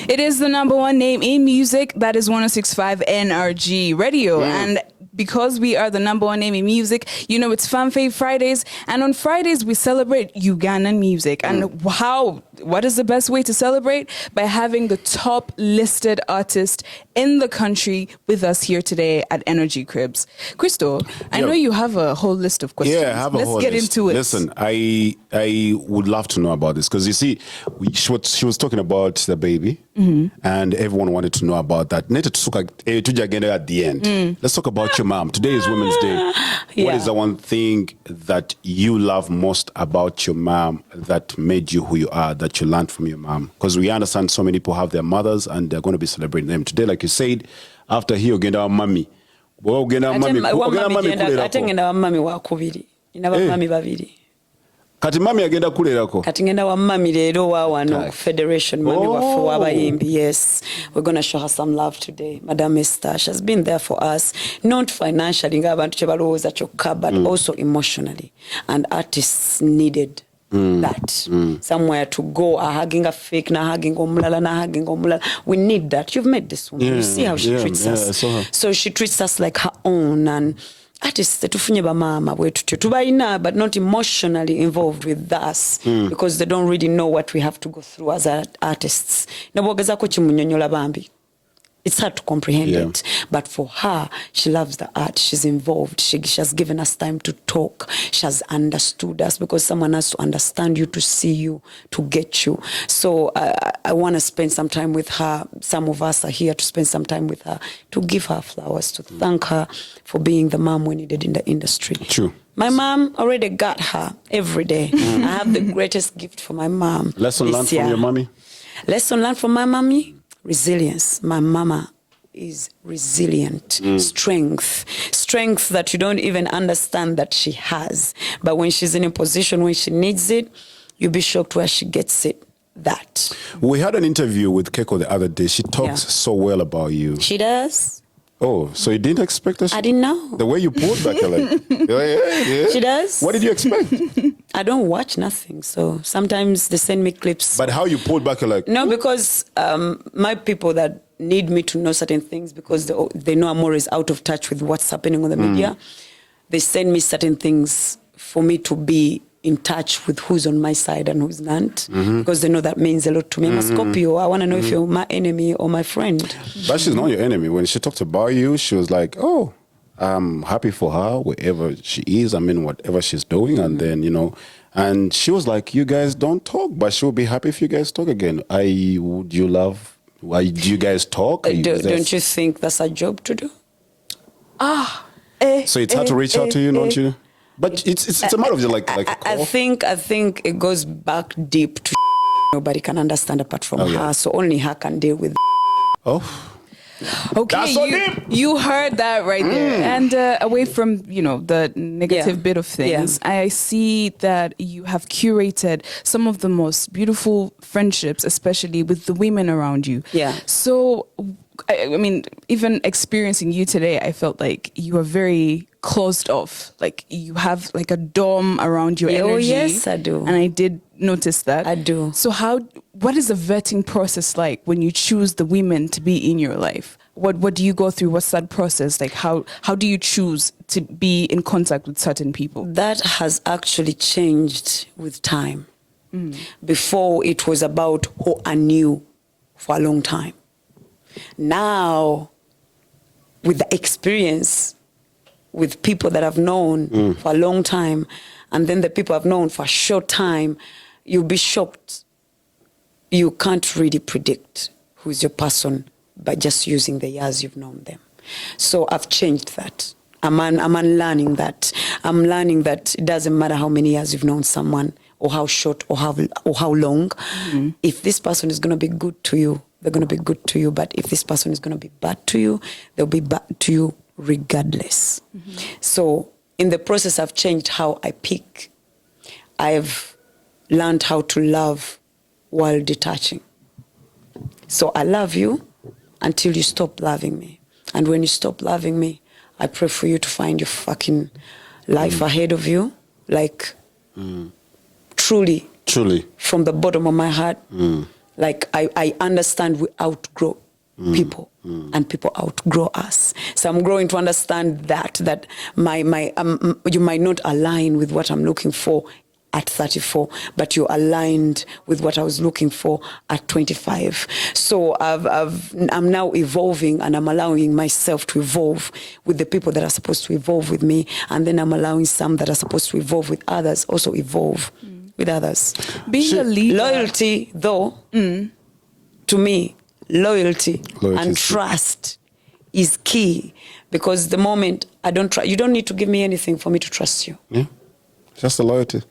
It is the #1 name in music. That is 106.5 NRG Radio. And because we are the #1 name in music, you know, it's Fan Fave Fridays. And on Fridays, we celebrate Ugandan music. And what is the best way to celebrate? By having the top listed artist in the country with us here today at Energy Cribs. Crystal, I know you have a whole list of questions. Yeah, I have a whole list. Let's get into it. Listen, I would love to know about this because you see, she was talking about the baby, and everyone wanted to know about that. At the end, let's talk about your mom. Today is Women's Day. What is the one thing that you love most about your mom that made you who you are, that you learned from your mom? Because we understand so many people have their mothers and they're going to be celebrating them today. Like you said, after here, you're going to have mommy. Kati mami agenda kulerako. Kati ngenda wa mami lero wa wano Federation mami wafu wabayimbi. Yes, we're going to show her some love today. Madam Esther, she has been there for us, not financially ng'abantu kye balowooza kyokka, but also emotionally. And artists needed that. Somewhere to go, a hugging a fake, na hugging omulala, na hugging omulala. We need that. You've met this woman. You see how she treats us. So she treats us like her own. And artists tetufunye bamama bwetu tubayina, but not emotionally involved with us because they don't really know what we have to go through as artists. Nabogezako kimunyonyola bambi. It's hard to comprehend it, but for her, she loves the art. She's involved. She has given us time to talk. She has understood us because someone has to understand you, to see you, to get you. So I want to spend some time with her. Some of us are here to spend some time with her, to give her flowers, to thank her for being the mom we needed in the industry. True. My mom already got her every day. I have the greatest gift for my mom. Lesson learned from your mommy? Lesson learned from my mommy? Resilience. My mama is resilient. Strength that you don't even understand that she has. But when she's in a position when she needs it, you'll be shocked where she gets it. That. We had an interview with Keko the other day. She talks so well about you. She does. Oh, so you didn't expect us? I didn't know. The way you pulled back, you're like, yeah. She does. What did you expect? I don't watch nothing, so sometimes they send me clips. But how you pulled back, you're like... No, because my people that need me to know certain things because they know I'm always out of touch with what's happening on the media, they send me certain things for me to be in touch with who's on my side and who's not, because they know that means a lot to me. I'm a Scorpio. I want to know if you're my enemy or my friend. But she's not your enemy. When she talked about you, she was like, oh, I'm happy for her, wherever she is, I mean, whatever she's doing. And then, you know, and she was like, you guys don't talk, but she'll be happy if you guys talk again. Do you guys talk? Don't you think that's a job to do? So it's hard to reach out to you, don't you? But it's a matter of just like a call. I think it goes back deep to nobody can understand apart from her. So only her can deal with. Okay, that's so you heard that right there. And away from, you know, the negative bit of things, I see that you have curated some of the most beautiful friendships, especially with the women around you. Yeah. So, I mean, even experiencing you today, I felt like you are very closed off. Like you have like a dome around your energy. Oh, yes, I do. And I did notice that. I do. So what is the vetting process like when you choose the women to be in your life? What do you go through? What's that process? Like how do you choose to be in contact with certain people? That has actually changed with time. Before it was about who I knew for a long time. Now, with the experience, with people that I've known for a long time, and then the people I've known for a short time, you'll be shocked. You can't really predict who's your person by just using the years you've known them. So I've changed that. I'm unlearning that. I'm learning that it doesn't matter how many years you've known someone, or how short, or how long. If this person is going to be good to you, they're going to be good to you. But if this person is going to be bad to you, they'll be bad to you regardless. So in the process, I've changed how I pick. I've learned how to love while detaching. So I love you until you stop loving me. And when you stop loving me, I pray for you to find your fucking life ahead of you. Like, truly, from the bottom of my heart, Like I understand we outgrow people and people outgrow us. So I'm growing to understand that my you might not align with what I'm looking for at 34, but you're aligned with what I was looking for at 25. So I'm now evolving, and I'm allowing myself to evolve with the people that are supposed to evolve with me, and then I'm allowing some that are supposed to evolve with others also evolve with others. Being a leader. Loyalty, though, to me, loyalty and is trust is key, because the moment I don't trust, you don't need to give me anything for me to trust you. Yeah, just the loyalty.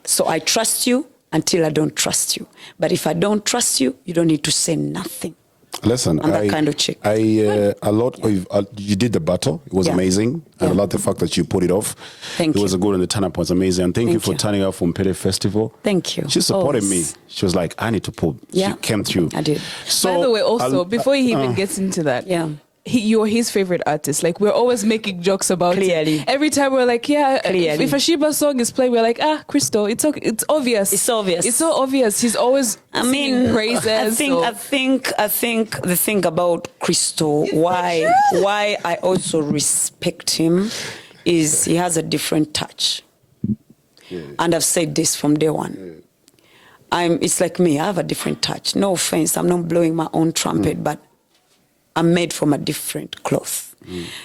So I trust you until I don't trust you. But if I don't trust you, you don't need to say nothing. Listen, I'm that kind of chick. A lot of you did the battle. It was amazing. I love the fact that you put it off. Thank you. It was a good, and the turn up was amazing. And thank you for turning up from Pele Festival. Thank you. She supported Always. me. She was like, I need to pull. Yeah. She came through. I did. So, By the way, also, before he even gets into that, you're his favorite artist. Like, we're always making jokes about Clearly. it. Every time we're like, Clearly. if a SHEEBAH song is playing, we're like, Crystal, it's okay. It's obvious. It's obvious. It's so obvious. He's always singing praises. I think the thing about Crystal, why I also respect him, is he has a different touch. Yeah. And I've said this from day one. Yeah. It's like me, I have a different touch. No offense, I'm not blowing my own trumpet, but I'm made from a different cloth.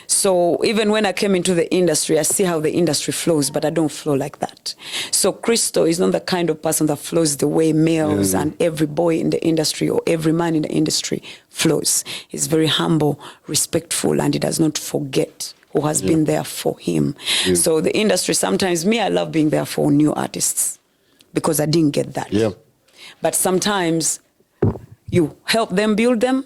So even when I came into the industry, I see how the industry flows, but I don't flow like that. So Crystal is not the kind of person that flows the way males and every boy in the industry or every man in the industry flows. He's very humble, respectful, and he does not forget who has been there for him. So the industry, sometimes I love being there for new artists because I didn't get that. But sometimes you help them build them,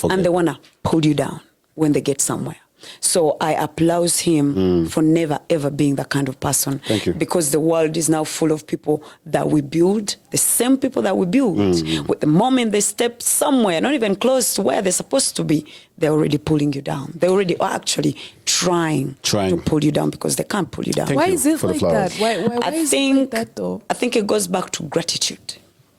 and they want to pull you down when they get somewhere. So I applaud him for never, ever being that kind of person. Thank you. Because the world is now full of people that we build, the same people that we build. With the moment they step somewhere, not even close to where they're supposed to be, they're already pulling you down. They're already actually trying to pull you down because they can't pull you down. Why is it like that? Why is it like that, though? I think it goes back to gratitude.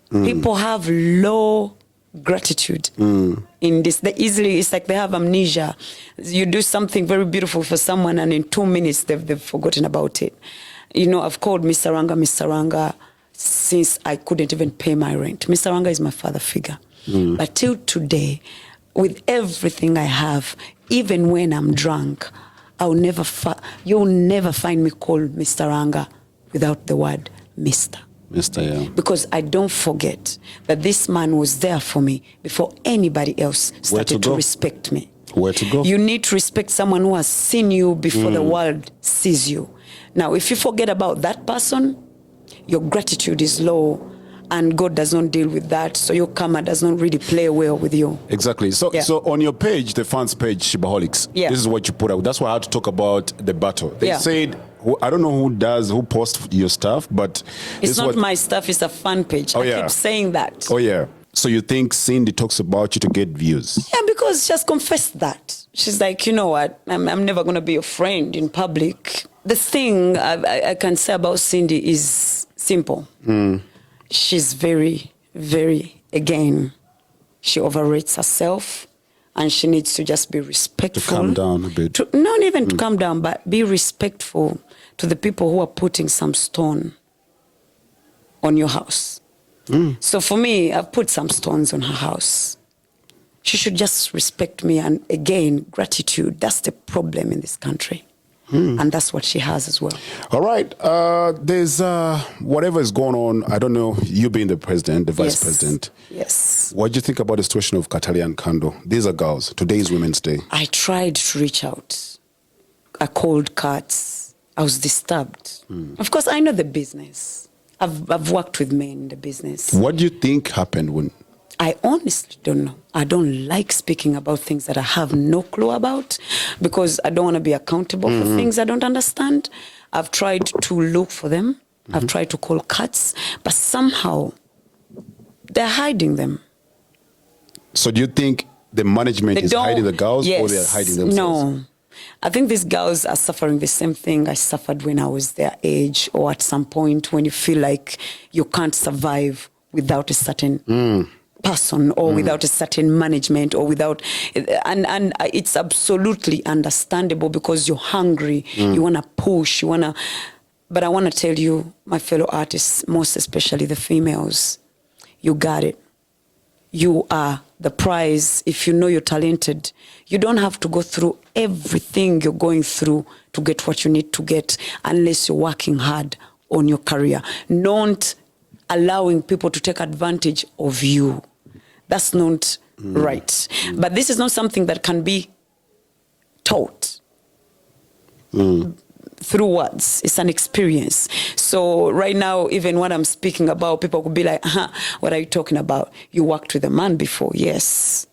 People have low gratitude in this. It's like they have amnesia. You do something very beautiful for someone, and in 2 minutes they've forgotten about it. You know, I've called Mr. Ranga since I couldn't even pay my rent. Mr. Ranga is my father figure. But till today, with everything I have, even when I'm drunk, you'll never find me call Mr. Ranga without the word Mr. Because I don't forget that this man was there for me before anybody else started to respect me. Where to go? You need to respect someone who has seen you before the world sees you. Now, if you forget about that person, your gratitude is low, and God does not deal with that. So your karma does not really play well with you. Exactly. So on your page, the fans page, SHEEBAHolics, this is what you put out. That's why I had to talk about the battle. They said, I don't know who posts your stuff, but it's not my stuff, it's a fan page. I keep saying that. Oh, yeah. So you think Cindy talks about you to get views? Yeah, because she has confessed that. She's like, you know what, I'm never going to be your friend in public. The thing I can say about Cindy is simple. She's very, very, again, she overrates herself, and she needs to just be respectful. To calm down a bit. Not even to calm down, but be respectful to the people who are putting some stone on your house. So for me, I've put some stones on her house. She should just respect me, and again, gratitude. That's the problem in this country. And that's what she has as well. All right. There's whatever is going on. I don't know. You being the president, the vice president. Yes. What do you think about the situation of Katali and Kando? These are girls. Today is Women's Day. I tried to reach out. I called Katz. I was disturbed. Of course, I know the business. I've worked with men in the business. What do you think happened when? I honestly don't know. I don't like speaking about things that I have no clue about, because I don't want to be accountable for things I don't understand. I've tried to look for them. I've tried to call Katz, but somehow they're hiding them. So do you think the management is hiding the girls, or they're hiding themselves? No. I think these girls are suffering the same thing I suffered when I was their age, or at some point when you feel like you can't survive without a certain person or without a certain management or without, and it's absolutely understandable because you're hungry, you want to push, but I want to tell you, my fellow artists, most especially the females, you got it. You are the prize. If you know you're talented, you don't have to go through everything you're going through to get what you need to get unless you're working hard on your career. Not allowing people to take advantage of you. That's not right. But this is not something that can be taught through words. It's an experience. So right now, even what I'm speaking about, people could be like, what are you talking about? You worked with a man before. Yes.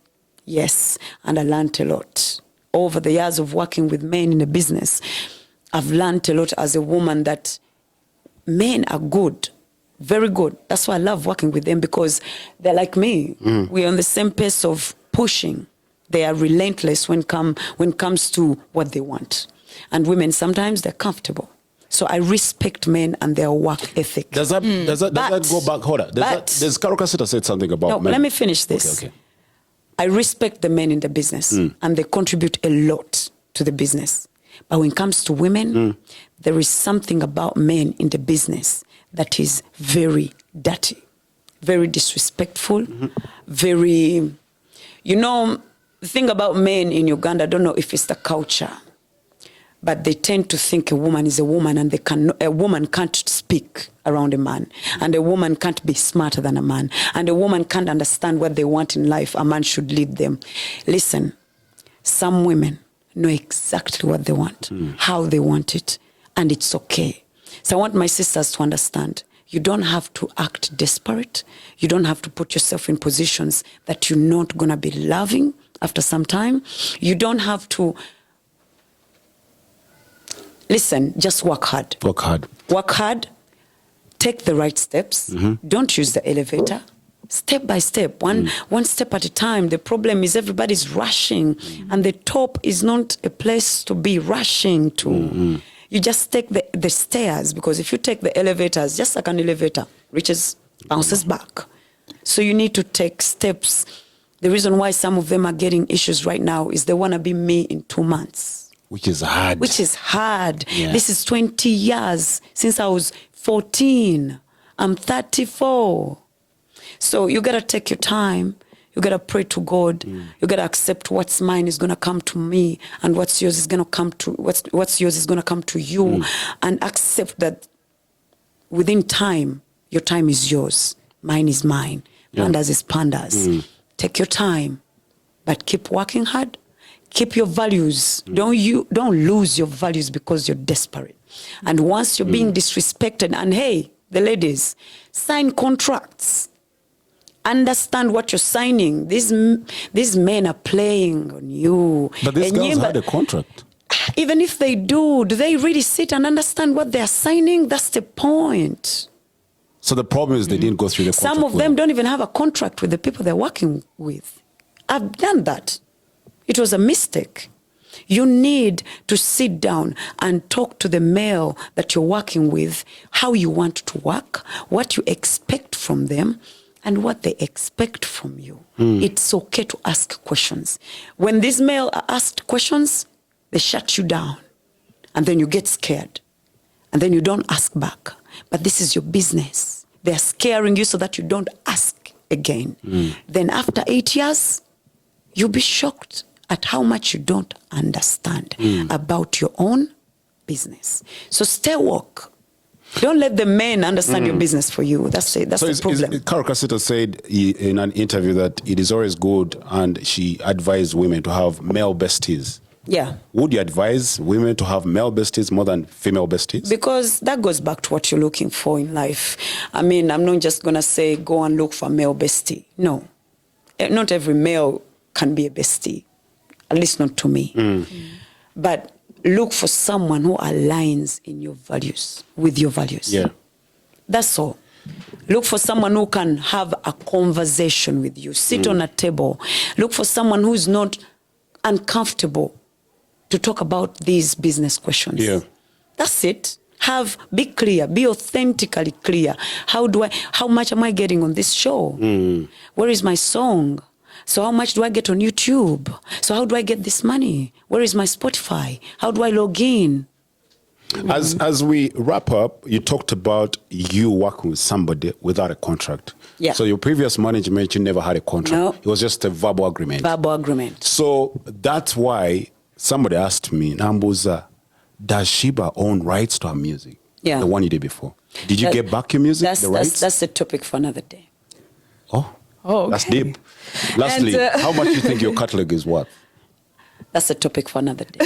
Yes. And I learned a lot. Over the years of working with men in the business, I've learned a lot as a woman that men are good. Very good. That's why I love working with them, because they're like me. We're on the same pace of pushing. They are relentless when it comes to what they want. And women, sometimes they're comfortable. So I respect men and their work ethic. Does that go back? Hold on. Does Karukasita said something about men? Let me finish this. Okay. I respect the men in the business and they contribute a lot to the business. But when it comes to women, there is something about men in the business that is very dirty, very disrespectful, very, the thing about men in Uganda, I don't know if it's the culture, but they tend to think a woman is a woman and a woman can't speak around a man, and a woman can't be smarter than a man, and a woman can't understand what they want in life. A man should lead them. Listen, some women know exactly what they want, how they want it, and it's okay. So I want my sisters to understand, you don't have to act desperate. You don't have to put yourself in positions that you're not going to be loving after some time. You don't have to... Listen, just work hard. Work hard. Work hard. Take the right steps. Don't use the elevator. Step by step, one step at a time. The problem is everybody's rushing, and the top is not a place to be rushing to. You just take the stairs, because if you take the elevators, just like an elevator, bounces back. So you need to take steps. The reason why some of them are getting issues right now is they want to be me in 2 months. Which is hard. Yeah. This is 20 years since I was 14. I'm 34. So you got to take your time. You got to pray to God. You got to accept what's mine is going to come to me, and what's yours is going to come to what's yours is going to come to you, and accept that within time, your time is yours. Mine is mine. Pandas is pandas. Take your time, but keep working hard. Keep your values. Don't lose your values because you're desperate. And once you're being disrespected, and hey, the ladies, sign contracts. Understand what you're signing. These men are playing on you. But these girls had a contract. Even if they do they really sit and understand what they're signing? That's the point. So the problem is they didn't go through the contract. Some of them don't even have a contract with the people they're working with. I've done that. It was a mistake. You need to sit down and talk to the male that you're working with, how you want to work, what you expect from them, and what they expect from you. It's okay to ask questions. When these male are asked questions, they shut you down. And then you get scared. And then you don't ask back. But this is your business. They're scaring you so that you don't ask again. Then after 8 years, you'll be shocked at how much you don't understand about your own business. So stay woke. Don't let the men understand your business for you. That's it. That's the problem. Karukasita said in an interview that it is always good, and she advised women to have male besties. Yeah. Would you advise women to have male besties more than female besties? Because that goes back to what you're looking for in life. I mean, I'm not just going to say, go and look for a male bestie. No. Not every male can be a bestie. At least not to me. But look for someone who aligns in your values, with your values. Yeah. That's all. Look for someone who can have a conversation with you. Sit on a table. Look for someone who's not uncomfortable to talk about these business questions. Yeah. That's it. Be clear, be authentically clear. How much am I getting on this show? Where is my song? So how much do I get on YouTube? So how do I get this money? Where is my Spotify? How do I log in? As we wrap up, you talked about you working with somebody without a contract. Yeah. So your previous management, you never had a contract. No. It was just a verbal agreement. Verbal agreement. So that's why somebody asked me, Nambuza, does SHEEBAH own rights to her music? Yeah. The one you did before. Did you get back your music, the rights? That's the topic for another day. Oh, okay. That's deep. Lastly, how much do you think your catalog is worth? That's a topic for another day.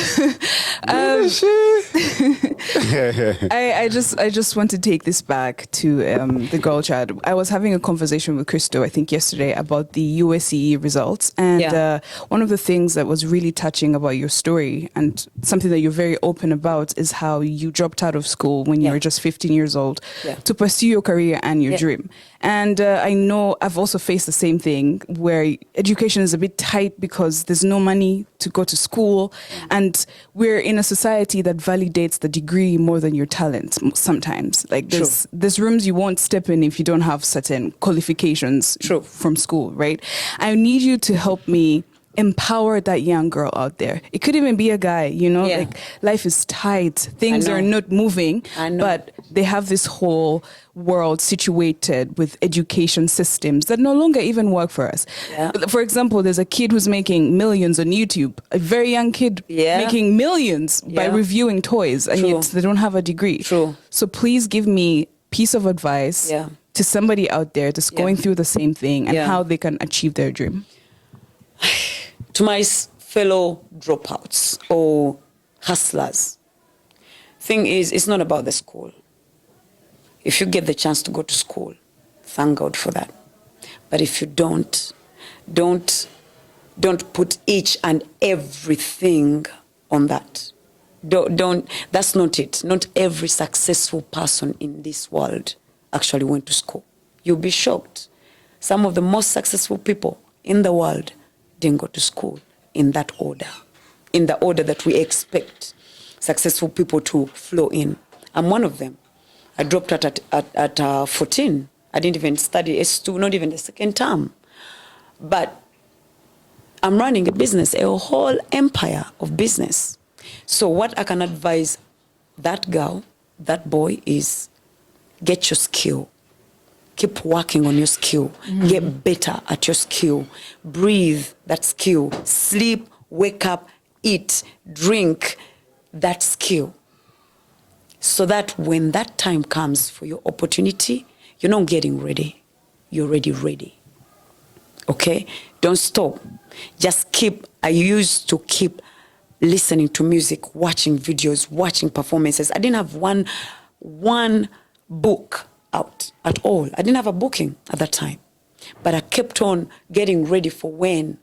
I just want to take this back to the girl chat. I was having a conversation with Christo, I think yesterday, about the USCE results. And one of the things that was really touching about your story and something that you're very open about is how you dropped out of school when you were just 15 years old to pursue your career and your dream. And I know I've also faced the same thing where education is a bit tight because there's no money to go to school. And we're in a society that validates the degree more than your talent sometimes. Like there's rooms you won't step in if you don't have certain qualifications from school, right? I need you to help me empower that young girl out there. It could even be a guy, you know, like life is tight. Things are not moving, but they have this whole world situated with education systems that no longer even work for us. Yeah. For example, there's a kid who's making millions on YouTube, a very young kid making millions by reviewing toys, and yet they don't have a degree. So please give me piece of advice to somebody out there that's going through the same thing and how they can achieve their dream. To my fellow dropouts or hustlers, thing is, it's not about the school. If you get the chance to go to school, thank God for that. But if you don't put each and everything on that. Don't. That's not it. Not every successful person in this world actually went to school. You'll be shocked. Some of the most successful people in the world didn't go to school in that order, in the order that we expect successful people to flow in. I'm one of them. I dropped out at 14. I didn't even study S2, not even the second term. But I'm running a business, a whole empire of business. So what I can advise that girl, that boy, is get your skill. Keep working on your skill. Get better at your skill. Breathe that skill. Sleep, wake up, eat, drink that skill. So that when that time comes for your opportunity, you're not getting ready. You're already ready. Okay? Don't stop. Just I used to keep listening to music, watching videos, watching performances. I didn't have one book out at all. I didn't have a booking at that time. But I kept on getting ready for when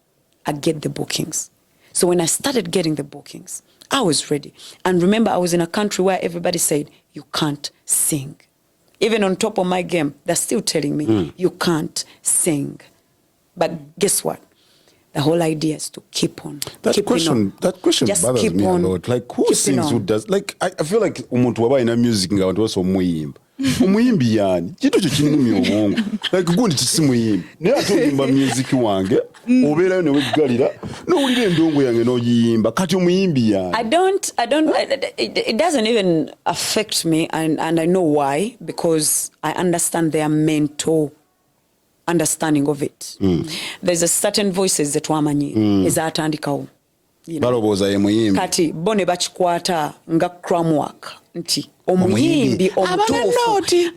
I get the bookings. So when I started getting the bookings, I was ready. And remember, I was in a country where everybody said, you can't sing. Even on top of my game, they're still telling me, you can't sing. But guess what? The whole idea is to keep on. That question just bothers me a lot. Like, who sings, who does? Like, I feel like umuntu waba ina music nga wantu waso muyimba. Umuyimbi yani. Chitu chichinumi obongo. Like, gundi chisimuyimbi. Ne atuyimba music wange. Obera ne wegalira. No ulire ndongo yange no yimba. Kati umuyimbi yani. It doesn't even affect me, and I know why, because I understand their mental understanding of it. There's a certain voices that wamanyi ezatandikawo. Baloboza ye muyimbi. Kati bone bachikwata nga cramwork nti omuyimbi omutuufu.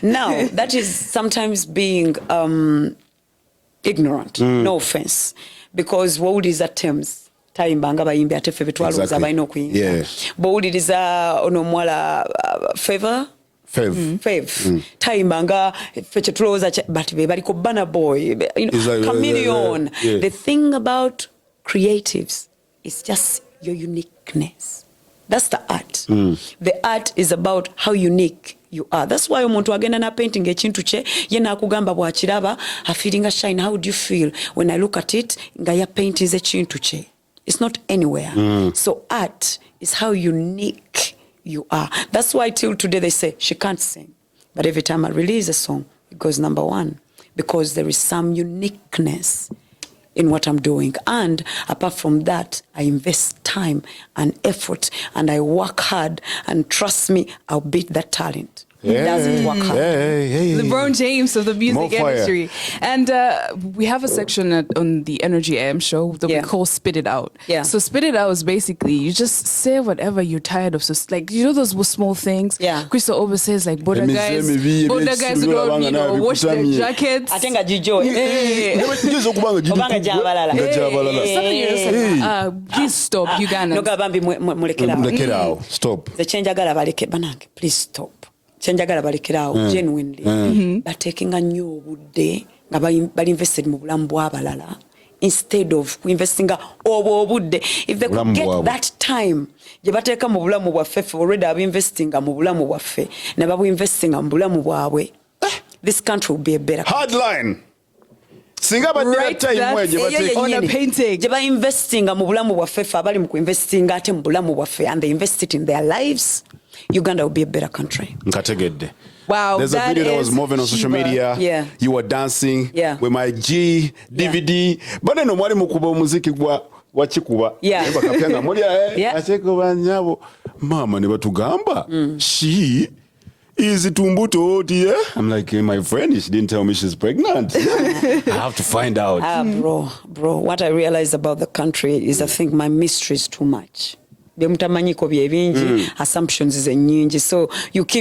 Now that is sometimes being ignorant. No offense, because wawuliriza terms tayimba nga bayimbi ate ffe betwalowooza balina okuyimba. Bwowuliriza ono omuwala Favor tayimba nga ffe kye tulowooza but be baliko Burna Boy, Chameleon. The thing about creatives is just your uniqueness. That's the art. The art is about how unique you are. That's why omuntu agenda na painting ekintu kye ye nakugamba bwakiraba afiringa shine. How do you feel when I look at it nga ya paint is ekintu kye? It's not anywhere. So art is how unique you are. That's why till today they say she can't sing. But every time I release a song, it goes #1 because there is some uniqueness in what I'm doing. And apart from that, I invest time and effort and I work hard, and trust me, I'll beat that talent. It doesn't work hard. LeBron James of the music industry. And we have a section on the Energy AM show that we call Spit It Out. Yeah. So Spit It Out is basically you just say whatever you're tired of. So like, you know those small things? Yeah. Crystal always says like, Boda guys who don't, you know, wash their jackets. I think I jijo. Something you're just like, please stop, Uganda. Stop. Please stop. Chenjagala balekerawo genuinely batekinga nnyo obudde nga bali invested mu bulamu bw'abalala instead of investinga obwo obudde. If they could get that time gye bateeka mu bulamu bwaffe, ffe already abinvestinga mu bulamu bwaffe ne babinvestinga mu bulamu bwabwe, this country will be a better country. Hardline. Singa badde time mwe on a painting gye bainvestinga mu bulamu bwaffe, ffe abali mu kuinvestinga ate mu bulamu bwaffe, and they invest it in their lives, Uganda will be a better country. Nkategedde. Wow, there's a video that was moving on social media. Yeah. You were dancing with my G DVD. Yeah. But then mwali mukuba muziki wa chikuba. Yeah. Bakapyanga mulya achekuba nyabo. Mama ne batugamba. She is tumbuto oti. I'm like, hey, my friend, she didn't tell me she's pregnant. I have to find out. Bro, what I realized about the country is I think my mystery is too much. Assumptions is a nyingi, so you keep